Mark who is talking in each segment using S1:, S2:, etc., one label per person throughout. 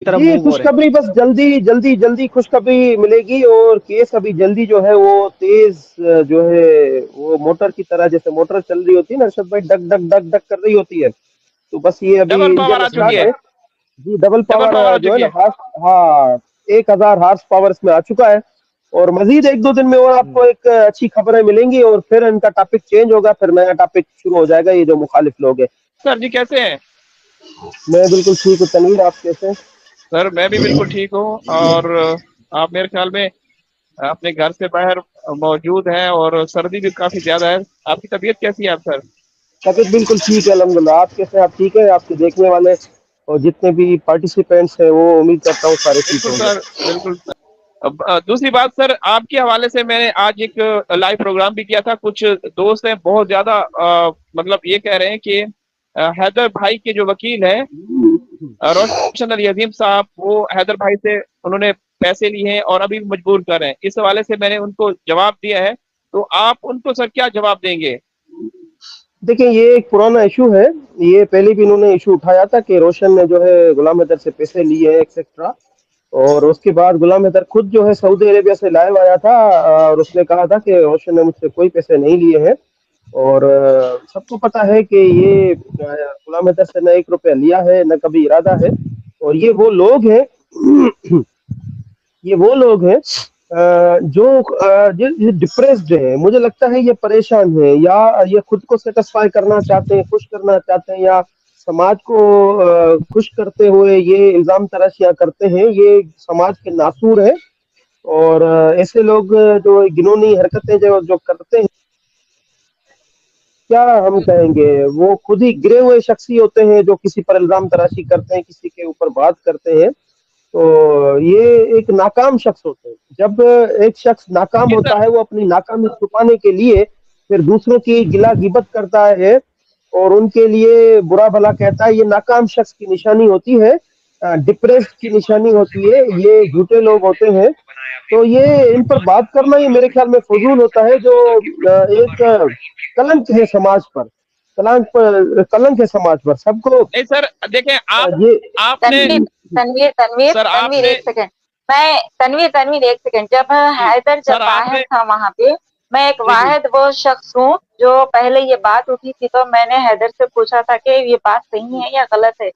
S1: کی طرف
S2: جی
S1: موو ہو رہے ہیں؟
S2: خوشخبری بس جلدی جلدی جلدی خوشخبری ملے گی، اور کیس ابھی جلدی جو ہے وہ تیز جو ہے وہ موٹر کی طرح، جیسے موٹر چل رہی ہوتی ہے نا ارشد بھائی، ڈک ڈک ڈک ڈک کر رہی ہوتی ہے، تو بس یہ ابھی
S1: ڈبل پاور
S2: انجن
S1: آ چکی
S2: اسٹارٹ
S1: ہے،
S2: ہے. جی ڈبل
S1: ڈبل
S2: پاور
S1: پاور آ
S2: جو ہے
S1: چکی
S2: نا
S1: ہے.
S2: ہاں 1000 ہارس پاور اس میں آ چکا ہے. اور مزید ایک دو دن میں اور آپ کو ایک اچھی خبریں ملیں گی، اور پھر ان کا ٹاپک چینج ہوگا، پھر نیا ٹاپک شروع ہو جائے گا. یہ جو مخالف لوگ ہیں.
S1: سر جی کیسے ہیں؟
S2: میں بالکل ٹھیک ہوں. تنویر آپ کیسے ہیں؟
S1: سر میں بھی بالکل ٹھیک ہوں، اور آپ میرے خیال میں اپنے گھر سے باہر موجود ہیں، اور سردی بھی کافی زیادہ ہے. آپ کی طبیعت کیسی ہے آپ سر؟
S2: طبیعت بالکل ٹھیک ہے الحمد للہ. آپ کیسے ہیں؟ آپ ٹھیک ہے؟ آپ کے دیکھنے والے اور جتنے بھی پارٹیسپینٹس ہیں وہ امید کرتا ہوں سارے ٹھیک
S1: بالکل
S2: ہوں گے.
S1: سر، بالکل سر. دوسری بات سر، آپ کے حوالے سے میں نے آج ایک لائیو پروگرام بھی کیا تھا. کچھ دوست ہیں بہت زیادہ مطلب یہ کہہ رہے ہیں کہ حیدر بھائی کے جو وکیل ہیں روشن علی عظیم صاحب، وہ حیدر بھائی سے انہوں نے پیسے لیے ہیں اور ابھی بھی مجبور کر رہے ہیں. اس حوالے سے میں نے ان کو جواب دیا ہے، تو آپ ان کو سر کیا جواب دیں گے؟
S2: دیکھیں یہ ایک پرانا ایشو ہے. یہ پہلے بھی انہوں نے ایشو اٹھایا تھا کہ روشن نے جو ہے غلام حیدر سے پیسے لیے ہیں ایکسیٹرا. اور اس کے بعد غلام حیدر خود جو ہے سعودی عربیہ سے لائیو آیا تھا، اور اس نے کہا تھا کہ روشن نے مجھ سے کوئی پیسے نہیں لیے ہیں. اور سب کو پتا ہے کہ یہ غلام حیدر سے نہ 1 روپیہ لیا ہے نہ کبھی ارادہ ہے. اور یہ وہ لوگ ہیں جو ڈپریسڈ ہیں. مجھے لگتا ہے یہ پریشان ہیں، یا یہ خود کو سیٹسفائی کرنا چاہتے ہیں، خوش کرنا چاہتے ہیں، یا سماج کو خوش کرتے ہوئے یہ الزام تراشیاں کرتے ہیں. یہ سماج کے ناسور ہیں. اور ایسے لوگ جو گنونی حرکتیں جو کرتے ہیں، کیا ہم کہیں گے، وہ خود ہی گرے ہوئے شخصی ہوتے ہیں جو کسی پر الزام تراشی کرتے ہیں، کسی کے اوپر بات کرتے ہیں. تو یہ ایک ناکام شخص ہوتے ہیں. جب ایک شخص ناکام
S1: جی سر.
S2: ہوتا ہے وہ اپنی ناکامی چھپانے کے لیے پھر دوسروں کی گلا غیبت کرتا ہے اور ان کے لیے برا بھلا کہتا ہے. یہ ناکام شخص کی نشانی ہوتی ہے، ڈپریس کی نشانی ہوتی ہے. یہ جھوٹے لوگ ہوتے ہیں. تو یہ ان پر بات کرنا یہ میرے خیال میں فضول ہوتا ہے، جو ایک کلنک ہے سماج پر. کلنک ہے سماج پر. سب کو
S1: نہیں سر دیکھیں، آپ نے
S3: تنویر تنویر تنویر
S1: سر آپ
S3: تنویر
S1: نے
S3: ایک سیکنڈ. میں تنویر ایک سیکنڈ. جب
S1: جی
S3: حیدر جب
S1: سر آپ
S3: باہر
S1: نے
S3: تھا وہاں پہ، میں ایک
S1: جی جی
S3: واحد وہ شخص ہوں جو پہلے یہ بات اٹھی تھی تو میں نے حیدر سے پوچھا تھا کہ یہ بات صحیح ہے یا غلط ہے.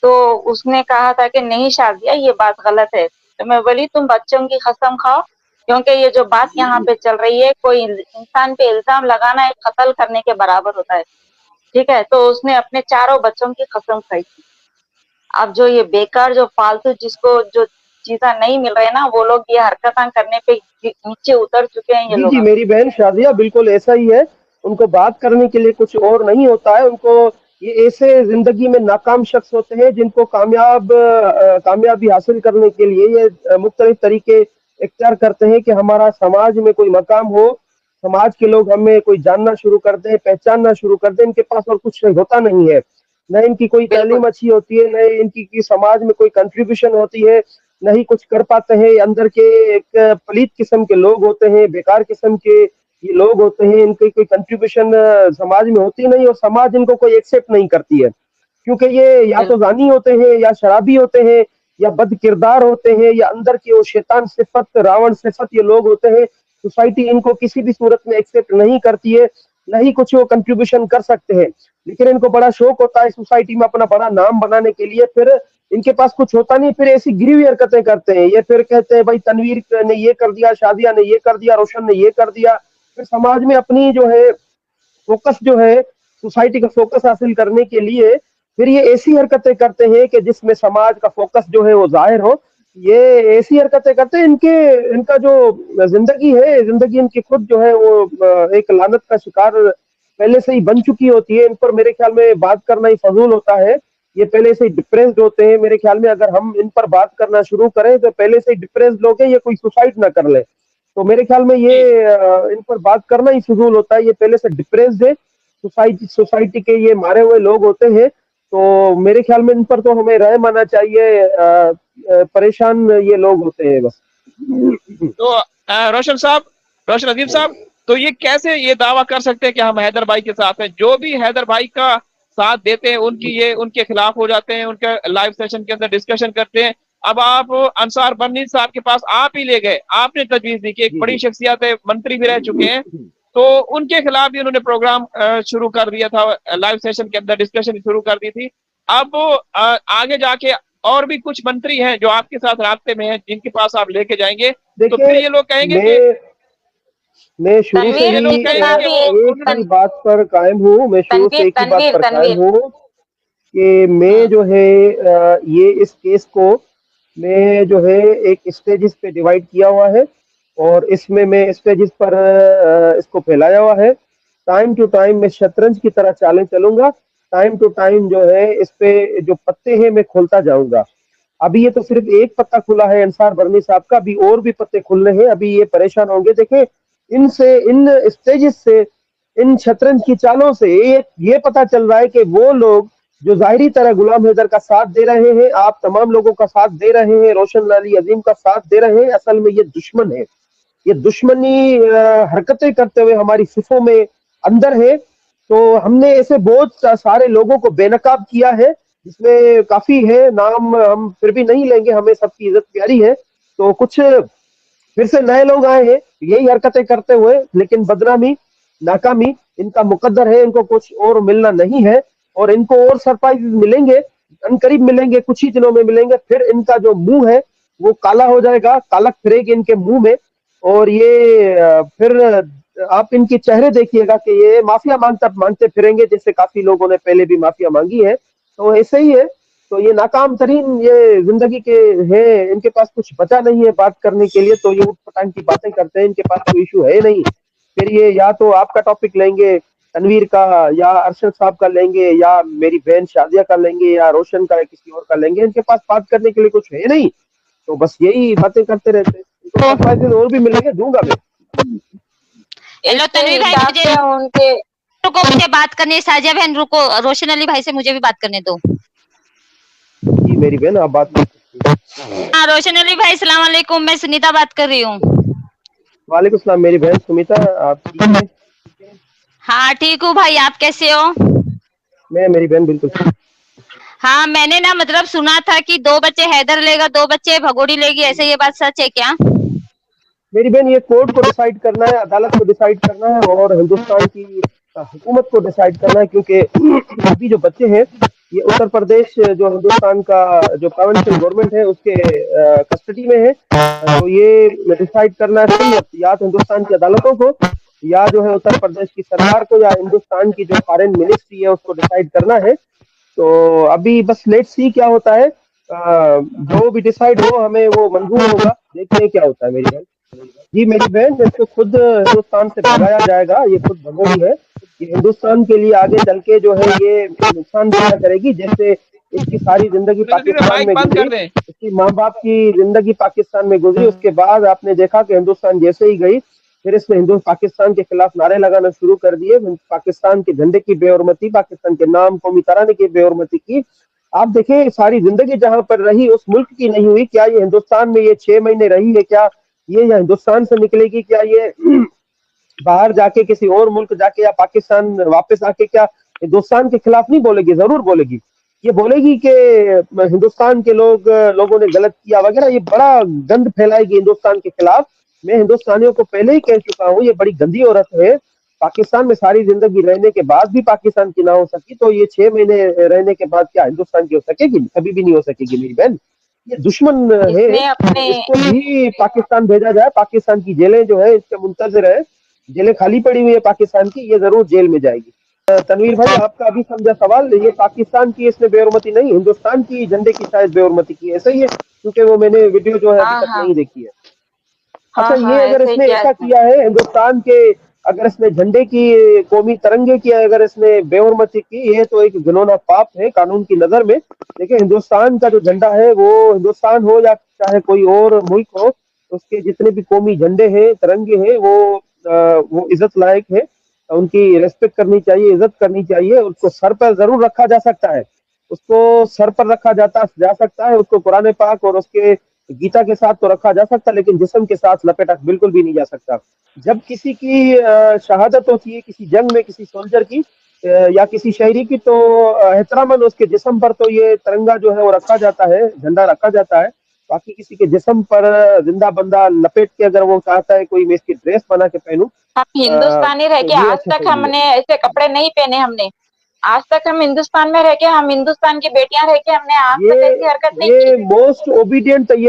S3: تو اس نے کہا تھا کہ نہیں شازیہ یہ بات غلط ہے. تو میں بولی تم بچوں کی قسم کھاؤ، کیونکہ یہ جو بات یہاں پہ چل رہی ہے، کوئی انسان پہ الزام لگانا ایک قتل کرنے کے برابر ہوتا ہے. ٹھیک ہے، تو اس نے اپنے 4 بچوں کی قسم کھائی تھی. اب جو یہ بیکار جو فالتو جس کو جو چیزاں نہیں مل رہے نا، وہ لوگ یہ حرکتاں کرنے پہ نیچے اتر چکے ہیں یہ
S2: جی
S3: لوگ.
S2: جی میری بہن شادیہ بالکل ایسا ہی ہے. ان کو بات کرنے کے لیے کچھ اور نہیں ہوتا ہے. ان کو یہ ایسے زندگی میں ناکام شخص ہوتے ہیں جن کو کامیابی حاصل کرنے کے لیے یہ مختلف طریقے اختیار کرتے ہیں کہ ہمارا سماج میں کوئی مقام ہو، سماج کے لوگ ہمیں کوئی جاننا شروع کر دیں، پہچاننا شروع کر دیں. ان کے پاس اور کچھ ہوتا نہیں ہے. نہ ان کی کوئی
S3: بالکل
S2: تعلیم اچھی ہوتی ہے، نہ ان کی سماج میں کوئی کنٹریبیوشن ہوتی ہے، نہیں کچھ کر پاتے ہیں. اندر کے ایک پلیت قسم کے لوگ ہوتے ہیں، بیکار قسم کے یہ لوگ ہوتے ہیں. ان کی کوئی کنٹریبیوشن سماج میں ہوتی نہیں، اور سماج ان کو کوئی ایکسیپٹ نہیں کرتی ہے، کیونکہ یہ یا تو
S3: بالکل
S2: زانی ہوتے ہیں، یا شرابی ہوتے ہیں، یا بد کردار ہوتے ہیں، یا اندر کی وہ شیطان صفت، راون صفت یہ لوگ ہوتے ہیں. سوسائٹی ان کو کسی بھی صورت میں ایکسیپٹ نہیں کرتی ہے، نہ ہی کچھ وہ کنٹریبیوشن کر سکتے ہیں. لیکن ان کو بڑا شوق ہوتا ہے سوسائٹی میں اپنا بڑا نام بنانے کے لیے. پھر ان کے پاس کچھ ہوتا نہیں، پھر ایسی گری ہوئی حرکتیں کرتے ہیں. یہ پھر کہتے ہیں بھائی تنویر نے یہ کر دیا، شادیہ نے یہ کر دیا، روشن نے یہ کر دیا. پھر سماج میں اپنی جو ہے فوکس جو ہے سوسائٹی کا فوکس حاصل کرنے کے لیے پھر یہ ایسی حرکتیں کرتے ہیں کہ جس میں سماج کا فوکس جو ہے وہ ظاہر ہو. یہ ایسی حرکتیں کرتے ہیں. ان کا جو زندگی ان کی خود جو ہے وہ ایک لعنت کا شکار پہلے سے ہی بن چکی ہوتی ہے. ان پر میرے خیال میں بات کرنا ہی فضول ہوتا ہے. یہ پہلے سے ہی ڈپریسڈ ہوتے ہیں. میرے خیال میں اگر ہم ان پر بات کرنا شروع کریں تو پہلے سے ہی ڈپریسڈ لوگ ہیں، یہ کوئی سوسائڈ نہ کر لے. تو میرے خیال میں
S1: جی
S2: یہ ان پر بات کرنا ہی فضول ہوتا ہے. یہ پہلے سے ڈپریسڈ ہے، سوسائٹی کے یہ مارے ہوئے لوگ ہوتے ہیں. تو میرے خیال میں ان پر تو ہمیں رحم آنا چاہیے. پریشان یہ لوگ ہوتے ہیں بس.
S1: تو روشن عظیم صاحب، تو یہ کیسے یہ دعویٰ کر سکتے ہیں کہ ہم حیدر بھائی کے ساتھ ہیں؟ جو بھی حیدر بھائی کا साथ देते हैं उनकी ये उनके खिलाफ हो जाते हैं, उनके लाइव सेशन के अंदर डिस्कशन करते हैं। अब आप अंसार बर्नी साहब के पास आप ही ले गए, आपने तजवीज दी कि एक बड़ी शख्सियत है, मंत्री भी रह चुके हैं, तो उनके खिलाफ भी उन्होंने प्रोग्राम शुरू कर दिया था, लाइव सेशन के अंदर डिस्कशन शुरू कर दी थी। अब आगे जाके और भी कुछ मंत्री हैं जो आपके साथ रास्ते में हैं, जिनके पास आप लेके जाएंगे, तो फिर ये लोग कहेंगे कि
S2: मैं शुरू से
S1: ये
S2: ही
S1: लोग कहेंगे कि
S2: एक ही बात पर कायम हूँ, मैं शुरू से एक ही बात पर कायम हूँ कि मैं जो है ये इस केस को मैं जो है एक स्टेजेस पे डिवाइड किया हुआ है और इसमें मैं स्टेजेस पर इसको फैलाया हुआ है। टाइम टू टाइम मैं शतरंज की तरह चालें चलूंगा, टाइम टू टाइम जो है इस पे जो पत्ते हैं मैं खोलता जाऊंगा। अभी ये तो सिर्फ एक पत्ता खुला है अंसार बर्नी साहब का, अभी और भी पत्ते खुलने हैं, अभी ये परेशान होंगे। देखें, इनसे, इन स्टेजेस से, इन शतरंज की चालों से ये पता चल रहा है कि वो लोग जो जाहिरी तरह गुलाम हैदर का साथ दे रहे हैं, आप तमाम लोगों का साथ दे रहे हैं, रोशन अली अजीम का साथ दे रहे हैं, असल में ये दुश्मन है, ये दुश्मनी हरकतें करते हुए हमारी सिफों में अंदर है। तो हमने ऐसे बहुत सारे लोगों को बेनकाब किया है, जिसमें काफी है, नाम हम फिर भी नहीं लेंगे, हमें सबकी इज्जत प्यारी है। तो कुछ फिर से नए लोग आए हैं यही हरकतें करते हुए, लेकिन बदनामी, नाकामी इनका मुकद्दर है, इनको कुछ और मिलना नहीं है और इनको और सरप्राइज मिलेंगे, अनकरीब मिलेंगे, कुछ ही दिनों में मिलेंगे। फिर इनका जो मुंह है वो काला हो जाएगा, कालक फिरेगी इनके मुंह में और ये फिर आप इनके चेहरे देखिएगा कि ये माफिया मांगते फिरेंगे, जैसे काफी लोगों ने पहले भी माफिया मांगी है। तो ऐसे ही है। तो ये नाकाम तरीन ये जिंदगी के हैं, इनके पास कुछ बचा नहीं है बात करने के लिए, तो ये उठपटांग की बातें करते हैं, इनके पास कोई इशू है नहीं। फिर ये या तो आपका टॉपिक लेंगे तनवीर का, या अरशद साहब का लेंगे, या मेरी बहन शादिया का लेंगे, या रोशन का, या किसी और का लेंगे, इनके पास बात करने के लिए कुछ है नहीं, तो बस यही बातें करते रहते हैं। इनको सरप्राइजेस और भी मिलेंगे, दूंगा मैं।
S4: हेलो तनवीर भाई, मुझे
S3: उनके
S4: रुको, मुझे बात करनी है। साजिया बहन रुको, रोशन अली भाई से मुझे भी बात करने दो।
S2: जी मेरी बहन, आप बात कर सकती हैं।
S4: हाँ रोशन अली भाई, सलाम वालेकुम, मैं सुनीता बात कर रही हूँ।
S2: वालेकुम सलाम मेरी बहन सुमिता, आप ठीक हैं?
S4: हाँ ठीक हूँ भाई, आप कैसे हो?
S2: मैं, मेरी बहन बिल्कुल।
S4: हाँ मैंने ना मतलब सुना था कि 2 बच्चे हैदर लेगा, 2 बच्चे भगोड़ी लेगी, ऐसे ये बात सच है क्या?
S2: मेरी बहन ये कोर्ट को डिसाइड करना है, अदालत को डिसाइड करना है और हिंदुस्तान की हुकूमत को डिसाइड करना है, क्योंकि अभी जो बच्चे हैं ये उत्तर प्रदेश जो हिंदुस्तान का जो प्रोविंशियल गवर्नमेंट है उसके कस्टडी में है। तो ये डिसाइड करना है या तो हिंदुस्तान की अदालतों को, या जो है उत्तर प्रदेश की सरकार को, या हिंदुस्तान की जो फॉरेन मिनिस्ट्री है उसको डिसाइड करना है। तो अभी बस लेट्स सी क्या होता है, जो भी डिसाइड हो हमें वो मंजूर होगा, देखते हैं क्या होता है मेरी बहन। जी मेरी बहन, इसको खुद हिंदुस्तान से भगाया जाएगा, ये खुद भगोड़ी है, ये हिंदुस्तान के लिए आगे चल के जो है ये नुकसान पैदा करेगी। जैसे इसकी सारी जिंदगी पाकिस्तान में गुजरी, इसकी माँ बाप की जिंदगी पाकिस्तान में गुजरी, उसके बाद आपने देखा कि हिंदुस्तान जैसे ही गई, फिर इसने पाकिस्तान के खिलाफ नारे लगाना शुरू कर दिए, पाकिस्तान के झंडे की बेहरमती, पाकिस्तान के नाम कौमी तराने की बेहरमती की। आप देखें सारी जिंदगी जहां पर रही उस मुल्क की नहीं हुई, क्या ये हिंदुस्तान में ये 6 महीने रही है, क्या ये या हिंदुस्तान से निकलेगी, क्या ये बाहर जाके किसी और मुल्क जाके या पाकिस्तान वापस आके क्या हिंदुस्तान के खिलाफ नहीं बोलेगी? जरूर बोलेगी। ये बोलेगी कि हिंदुस्तान के लोगों ने गलत किया वगैरह, ये बड़ा गंद फैलाएगी हिंदुस्तान के खिलाफ। मैं हिंदुस्तानियों को पहले ही कह चुका हूँ, ये बड़ी गंदी औरत है। पाकिस्तान में सारी जिंदगी रहने के बाद भी पाकिस्तान की ना हो सकी, तो ये 6 महीने रहने के बाद क्या हिंदुस्तान की हो सकेगी? कभी भी नहीं हो सकेगी मेरी बहन। ये दुश्मन है, इसको भी पाकिस्तान भेजा जाए, पाकिस्तान की जेलें जो है इसके मुंतजर है, जेलें खाली पड़ी हुई है पाकिस्तान की, ये जरूर जेल में जाएगी। तनवीर भाई आपका अभी समझा सवाल, ये पाकिस्तान की इसने बेहरमती नहीं, हिंदुस्तान की झंडे की शायद बेहरमती की, ऐसा ही है, क्योंकि वो मैंने वीडियो जो है अभी तक नहीं देखी है। अच्छा, ये अगर इसने ऐसा किया है हिंदुस्तान के, अगर इसने झंडे की, कौमी तिरंगे की अगर इसने बेहरमती की, ये तो एक घिनौना पाप है कानून की नजर में। देखिए हिंदुस्तान का जो झंडा है, वो हिंदुस्तान हो या चाहे कोई और मुल्क हो, उसके जितने भी कौमी झंडे हैं, तिरंगे हैं, वो इज्जत लायक है, उनकी रेस्पेक्ट करनी चाहिए, इज्जत करनी चाहिए। उसको सर पर जरूर रखा जा सकता है, उसको सर पर रखा जा सकता है, उसको कुरान पाक और उसके गीता के साथ तो रखा जा सकता है, लेकिन जिस्म के साथ लपेटा बिल्कुल भी नहीं जा सकता। जब किसी की शहादत होती है किसी जंग में किसी सोल्जर की, या किसी शहरी की, तो एहतरामन उसके जिस्म पर तो ये तिरंगा जो है वो रखा जाता है, झंडा रखा जाता है। बाकी किसी के जिस्म पर जिंदा बंदा लपेट के अगर वो चाहता है कोई मैं इसकी ड्रेस बना के पहनूं,
S3: हम हिंदुस्तानी रह
S2: तो
S3: के
S2: ये
S3: आज
S2: अच्छे
S3: तक
S2: से नहीं है।
S3: हमने ऐसे कपड़े नहीं पहने। हमने आज तक हम हिंदुस्तान में रह के, हम हिंदुस्तान की बेटियां रह के हमने आज तक ऐसी हरकत नहीं की।
S2: ये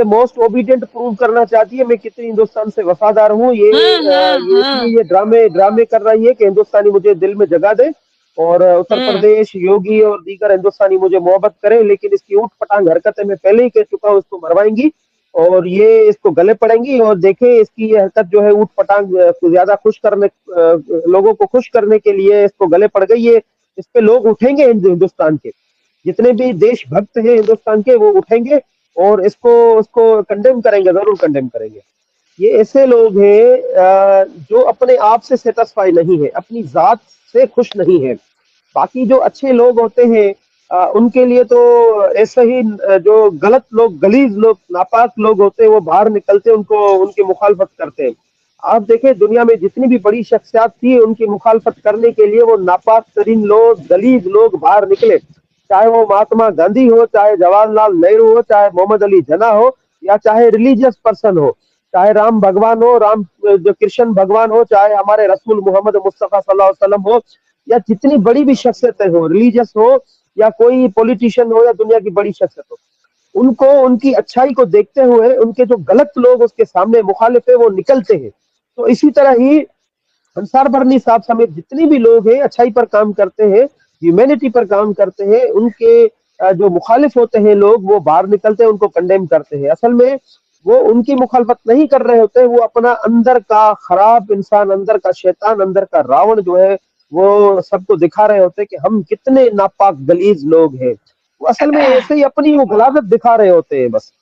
S2: मोस्ट ओबीडियंट प्रूव करना चाहती है मैं कितनी हिंदुस्तान से वफादार हूँ। ये इसलिए ये ड्रामे कर रही है कि हिंदुस्तानी मुझे दिल में जगह दे और उत्तर प्रदेश, योगी और दीगर हिंदुस्तानी मुझे मोहब्बत करे, लेकिन इसकी ऊट पटांग हरकतें मैं पहले ही कह चुका हूँ, इसको मरवाएंगी और ये इसको गले पड़ेंगी। और देखें इसकी ये हरकत जो है ऊट पटांग को ज्यादा खुश करने, लोगों को खुश करने के लिए इसको गले पड़ गई है। इस पे लोग उठेंगे, हिंदुस्तान के जितने भी देशभक्त हैं हिंदुस्तान के वो उठेंगे और उसको कंडेम करेंगे, जरूर कंडेम करेंगे। ये ऐसे लोग हैं जो अपने आप से सेटिस्फाई नहीं है, अपनी जात से खुश नहीं है। बाकी जो अच्छे लोग होते हैं उनके लिए तो ऐसे ही जो गलत लोग, गलीज लोग, नापाक लोग होते हैं वो बाहर निकलते हैं, उनको उनकी मुखालफत करते हैं। आप देखें दुनिया में जितनी भी बड़ी शख्सियत थी उनकी मुखालफत करने के लिए वो नापाक तरीन लोग, गलीज लोग बाहर निकले, चाहे वो महात्मा गांधी हो, चाहे जवाहरलाल नेहरू हो, चाहे मोहम्मद अली जिन्ना हो, या चाहे रिलीजियस पर्सन हो, चाहे राम भगवान हो, राम जो कृष्ण भगवान हो, चाहे हमारे रसूल मोहम्मद मुस्तफा सल्लल्लाहु अलैहि वसल्लम हो, या जितनी बड़ी भी शख्सियतें हो, रिलीजियस हो या कोई पॉलिटिशियन हो या दुनिया की बड़ी शख्सियत हो, उनको उनकी अच्छाई को देखते हुए उनके जो गलत लोग उसके सामने मुखालिफ है वो निकलते हैं। तो इसी तरह ही अंसार बरनी साहब समेत जितने भी लोग हैं अच्छाई पर काम करते हैं, ह्यूमैनिटी पर काम करते हैं, उनके जो मुखालिफ होते हैं लोग वो बाहर निकलते हैं, उनको कंडेम करते हैं। असल में वो उनकी मुखालफत नहीं कर रहे होते, वो अपना अंदर का खराब इंसान, अंदर का शैतान, अंदर का रावण जो है वो सबको दिखा रहे होते कि हम कितने नापाक गलीज लोग हैं। वो असल में ऐसे ही अपनी वो गलाजत दिखा रहे होते हैं बस।